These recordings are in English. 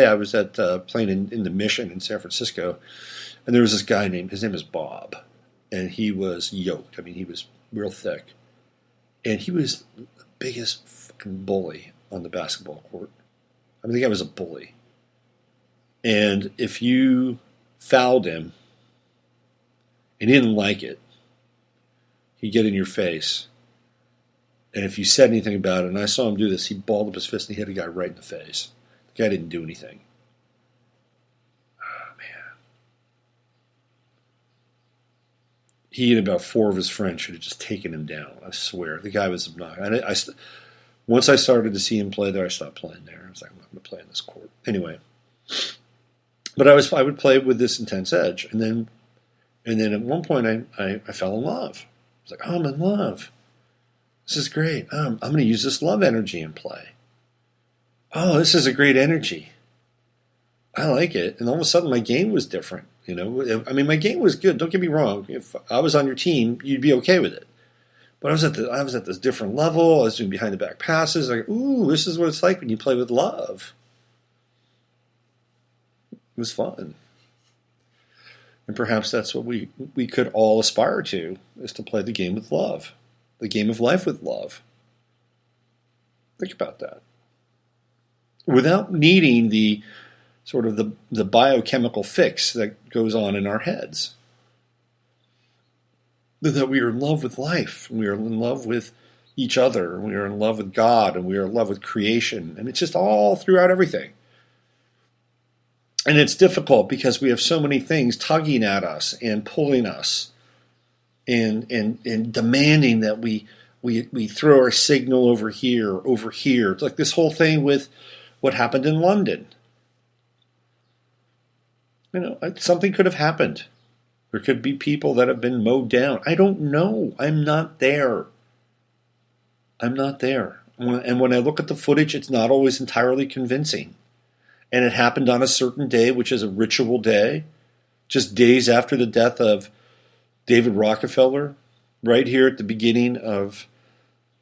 day I was at playing in the Mission in San Francisco, and there was this guy his name is Bob, and he was yoked. I mean, he was real thick, and he was the biggest fucking bully on the basketball court. I mean, the guy was a bully, and if you fouled him and he didn't like it, he'd get in your face. And if you said anything about it, and I saw him do this, he balled up his fist and he hit a guy right in the face. The guy didn't do anything. Oh, man. He and about 4 of his friends should have just taken him down. I swear. The guy was obnoxious. Once I started to see him play there, I stopped playing there. I was like, I'm not going to play in this court. Anyway. But I would play with this intense edge. And then at one point, I fell in love. I was like, oh, I'm in love. This is great. I'm going to use this love energy in play. Oh, this is a great energy. I like it. And all of a sudden, my game was different. You know, I mean, my game was good. Don't get me wrong. If I was on your team, you'd be okay with it. But I was at this different level. I was doing behind the back passes. Like, ooh, this is what it's like when you play with love. It was fun. And perhaps that's what we could all aspire to, is to play the game with love. The game of life with love. Think about that. Without needing the sort of the biochemical fix that goes on in our heads. That we are in love with life. We are in love with each other. We are in love with God. And we are in love with creation. And it's just all throughout everything. And it's difficult because we have so many things tugging at us and pulling us. And demanding that we throw our signal over here. It's like this whole thing with what happened in London. You know, something could have happened. There could be people that have been mowed down. I don't know. I'm not there. And when I look at the footage, it's not always entirely convincing. And it happened on a certain day, which is a ritual day, just days after the death of David Rockefeller, right here at the beginning of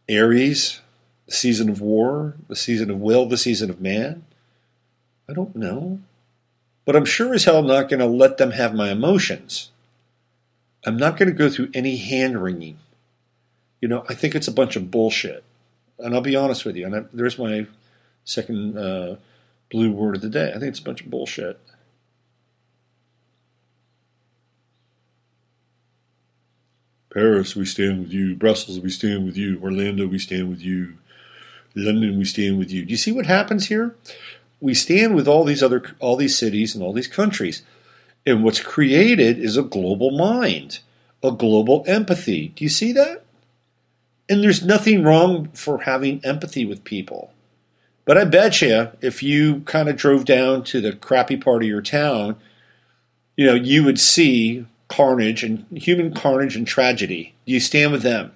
Aries, the season of war, the season of will, the season of man. I don't know. But I'm sure as hell not going to let them have my emotions. I'm not going to go through any hand-wringing. You know, I think it's a bunch of bullshit. And I'll be honest with you. And there's my second blue word of the day. I think it's a bunch of bullshit. Paris, we stand with you. Brussels, we stand with you. Orlando, we stand with you. London, we stand with you. Do you see what happens here? We stand with all these cities and all these countries. And what's created is a global mind, a global empathy. Do you see that? And there's nothing wrong for having empathy with people. But I bet you, if you kind of drove down to the crappy part of your town, you know, you would see carnage and human carnage and tragedy. Do you stand with them?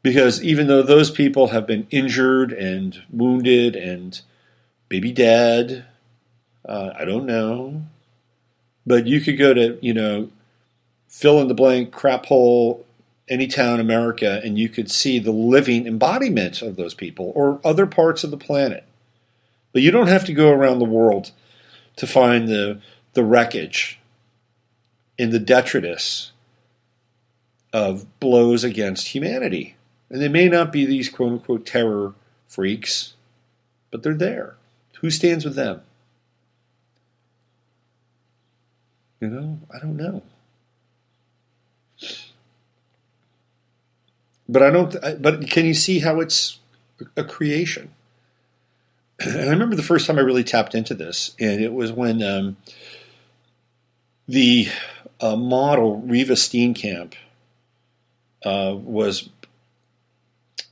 Because even though those people have been injured and wounded and maybe dead, I don't know. But you could go to, you know, fill in the blank crap hole, any town in America, and you could see the living embodiment of those people or other parts of the planet. But you don't have to go around the world to find the wreckage and the detritus of blows against humanity. And they may not be these quote-unquote terror freaks, but they're there. Who stands with them? You know, I don't know. But can you see how it's a creation? And I remember the first time I really tapped into this, and it was when the model Riva Steenkamp was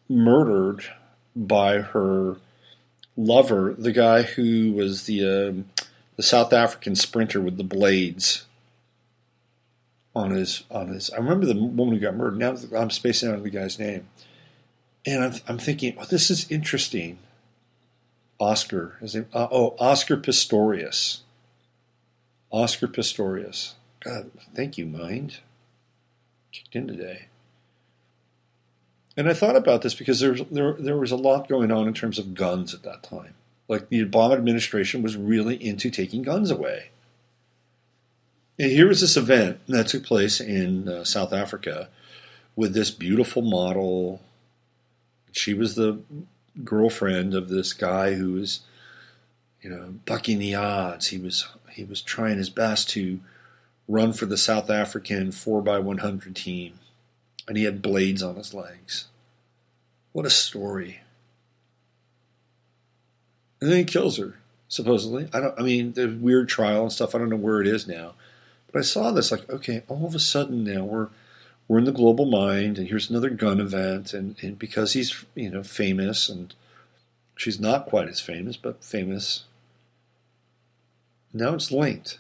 murdered by her lover, the guy who was the South African sprinter with the blades on his. I remember the woman who got murdered. Now I'm spacing out on the guy's name, and I'm thinking, oh, this is interesting. Oscar, his name, Oscar Pistorius. Oscar Pistorius. God, thank you, mind. Kicked in today. And I thought about this because there was a lot going on in terms of guns at that time. Like the Obama administration was really into taking guns away. And here was this event that took place in South Africa with this beautiful model. She was the girlfriend of this guy who was, bucking the odds. He was trying his best to run for the South African 4x100 team, and he had blades on his legs. What a story! And then he kills her, supposedly. The weird trial and stuff. I don't know where it is now, but I saw this like, okay, all of a sudden now we're in the global mind, and here's another gun event, and because he's famous, and she's not quite as famous, but famous. Now it's linked.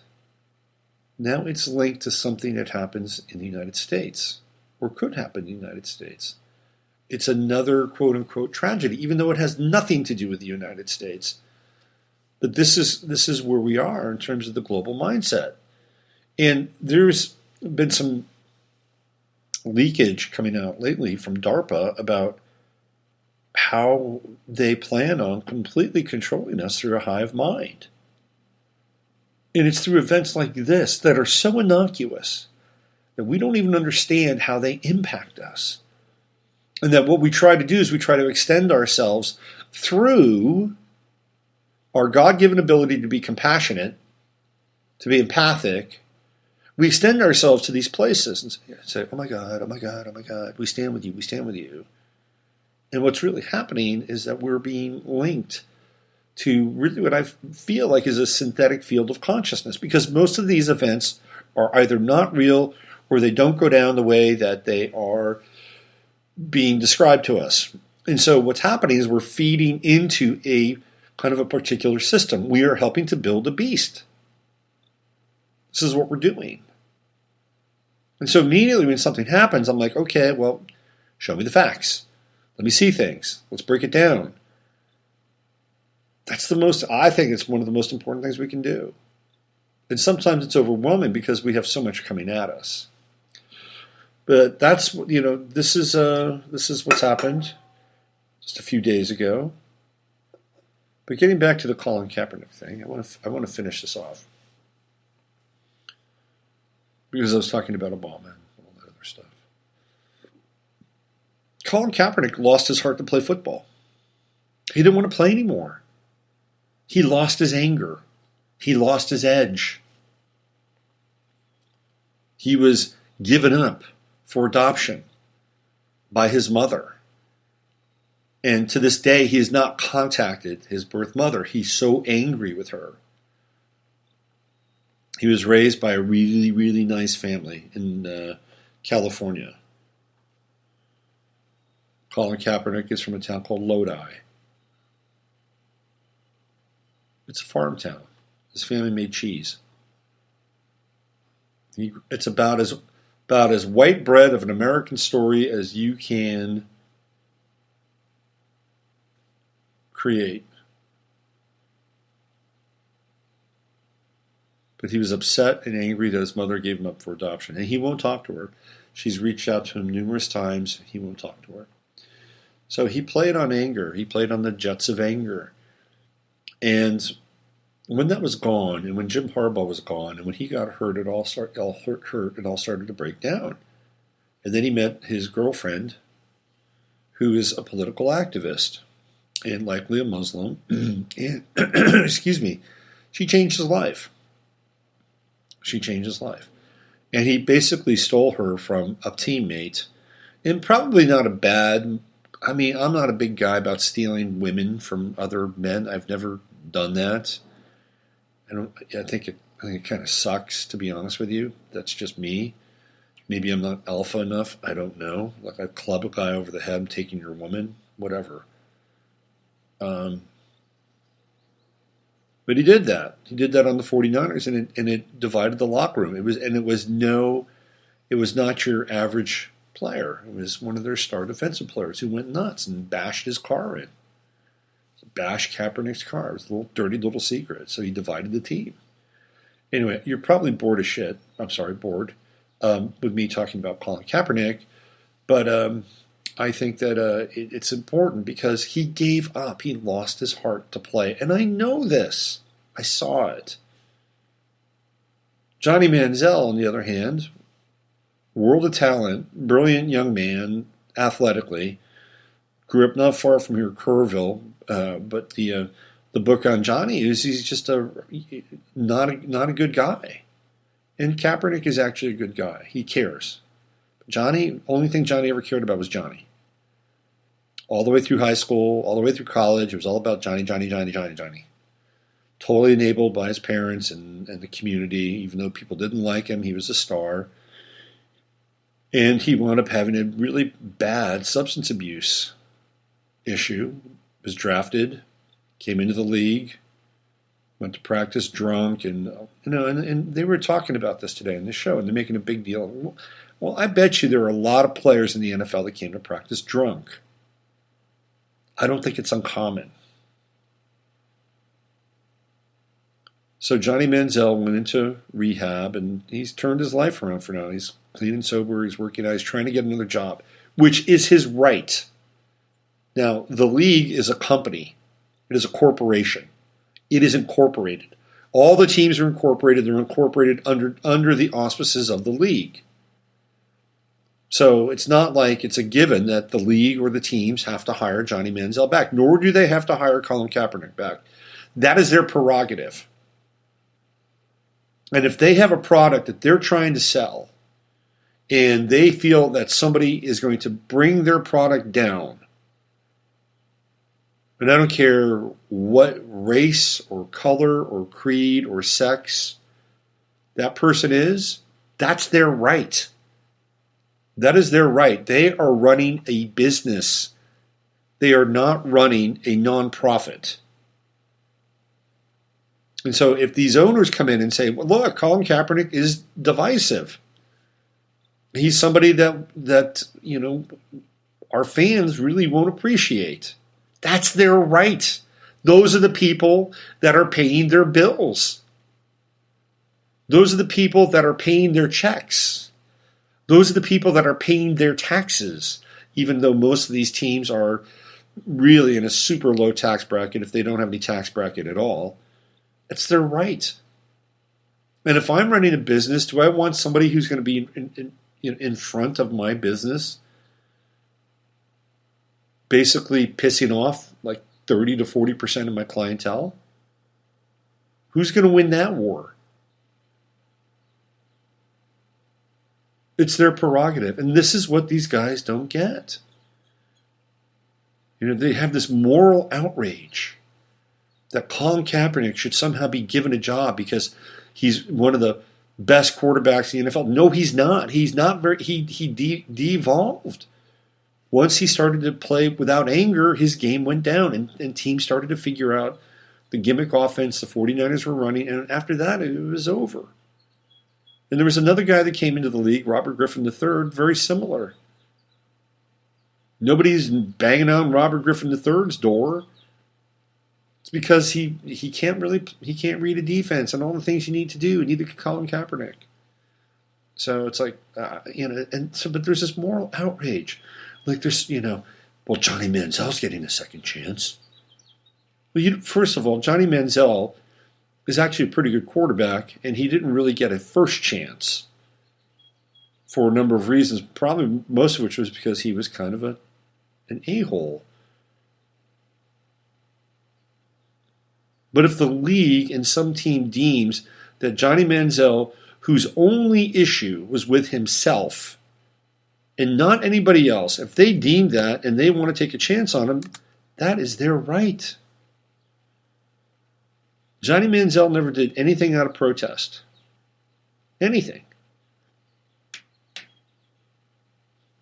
Now it's linked to something that happens in the United States, or could happen in the United States. It's another quote-unquote tragedy, even though it has nothing to do with the United States. But this is where we are in terms of the global mindset. And there's been some leakage coming out lately from DARPA about how they plan on completely controlling us through a hive mind. And it's through events like this that are so innocuous that we don't even understand how they impact us. And that what we try to do is we try to extend ourselves through our God-given ability to be compassionate, to be empathic. We extend ourselves to these places and say, oh my God, oh my God, oh my God, we stand with you, we stand with you. And what's really happening is that we're being linked to really what I feel like is a synthetic field of consciousness, because most of these events are either not real or they don't go down the way that they are being described to us. And so what's happening is we're feeding into a kind of a particular system. We are helping to build a beast. This is what we're doing. And so immediately when something happens, I'm like, okay, well, show me the facts. Let me see things. Let's break it down. I think it's one of the most important things we can do. And sometimes it's overwhelming because we have so much coming at us. But that's, this is what's happened just a few days ago. But getting back to the Colin Kaepernick thing, I want to finish this off. Because I was talking about Obama and all that other stuff. Colin Kaepernick lost his heart to play football. He didn't want to play anymore. He lost his anger. He lost his edge. He was given up for adoption by his mother. And to this day, he has not contacted his birth mother. He's so angry with her. He was raised by a really, really nice family in California. Colin Kaepernick is from a town called Lodi. It's a farm town. His family made cheese. It's about as white bread of an American story as you can create. But he was upset and angry that his mother gave him up for adoption. And he won't talk to her. She's reached out to him numerous times. He won't talk to her. So he played on anger. He played on the jets of anger. And when that was gone, and when Jim Harbaugh was gone, and when he got hurt, it all started to break down. And then he met his girlfriend, who is a political activist and likely a Muslim. And excuse me, she changed his life. She changed his life. And he basically stole her from a teammate. And probably not a bad... I'm not a big guy about stealing women from other men. I've never done that. I think it kind of sucks, to be honest with you. That's just me. Maybe I'm not alpha enough. I don't know. Like I club a guy over the head, I'm taking your woman, whatever. But he did that. He did that on the 49ers, and it divided the locker room. It was not your average player. It was one of their star defensive players who went nuts and bashed his car in. Bashed Kaepernick's car. It was a little dirty little secret. So he divided the team. Anyway, you're probably bored as shit. I'm sorry, bored with me talking about Colin Kaepernick. But I think that it's important because he gave up. He lost his heart to play. And I know this. I saw it. Johnny Manziel, on the other hand, world of talent, brilliant young man, athletically, grew up not far from here, Kerrville. But the book on Johnny is he's just not a good guy. And Kaepernick is actually a good guy. He cares. Johnny, only thing Johnny ever cared about was Johnny. All the way through high school, all the way through college, it was all about Johnny. Totally enabled by his parents and the community. Even though people didn't like him, he was a star. And he wound up having a really bad substance abuse issue. Was drafted, came into the league, went to practice drunk, and they were talking about this today in the show, and they're making a big deal. Well, I bet you there are a lot of players in the NFL that came to practice drunk. I don't think it's uncommon. So Johnny Manziel went into rehab, and he's turned his life around for now. He's clean and sober. He's working out. He's trying to get another job, which is his right. Now, the league is a company. It is a corporation. It is incorporated. All the teams are incorporated. They're incorporated under the auspices of the league. So it's not like it's a given that the league or the teams have to hire Johnny Manziel back, nor do they have to hire Colin Kaepernick back. That is their prerogative. And if they have a product that they're trying to sell and they feel that somebody is going to bring their product down, and I don't care what race or color or creed or sex that person is, that's their right. That is their right. They are running a business. They are not running a nonprofit. And so if these owners come in and say, well, look, Colin Kaepernick is divisive. He's somebody that our fans really won't appreciate. That's their right. Those are the people that are paying their bills. Those are the people that are paying their checks. Those are the people that are paying their taxes, even though most of these teams are really in a super low tax bracket if they don't have any tax bracket at all. It's their right. And if I'm running a business, do I want somebody who's going to be in front of my business basically pissing off like 30 to 40% of my clientele? Who's going to win that war? It's their prerogative. And this is what these guys don't get. They have this moral outrage that Colin Kaepernick should somehow be given a job because he's one of the best quarterbacks in the NFL. No, he's not. He's not very. He devolved. Once he started to play without anger, his game went down, and teams started to figure out the gimmick offense the 49ers were running, and after that, it was over. And there was another guy that came into the league, Robert Griffin III, very similar. Nobody's banging on Robert Griffin III's door. It's because he can't read a defense and all the things you need to do. Neither can Colin Kaepernick. So it's like but there's this moral outrage, like there's well, Johnny Manziel's getting a second chance. Well, first of all, Johnny Manziel is actually a pretty good quarterback, and he didn't really get a first chance for a number of reasons. Probably most of which was because he was kind of an a-hole. But if the league and some team deems that Johnny Manziel, whose only issue was with himself and not anybody else, if they deem that and they want to take a chance on him, that is their right. Johnny Manziel never did anything out of protest. Anything.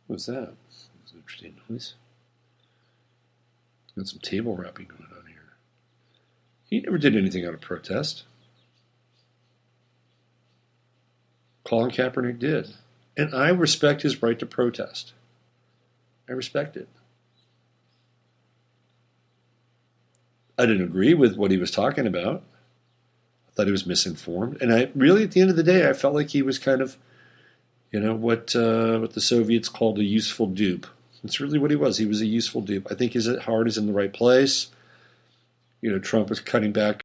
What's that? That's an interesting noise. Got some table wrapping going on here. He never did anything out of protest. Colin Kaepernick did. And I respect his right to protest. I respect it. I didn't agree with what he was talking about. I thought he was misinformed. And I really, at the end of the day, I felt like he was kind of, what the Soviets called a useful dupe. That's really what he was. He was a useful dupe. I think his heart is in the right place. Trump is cutting back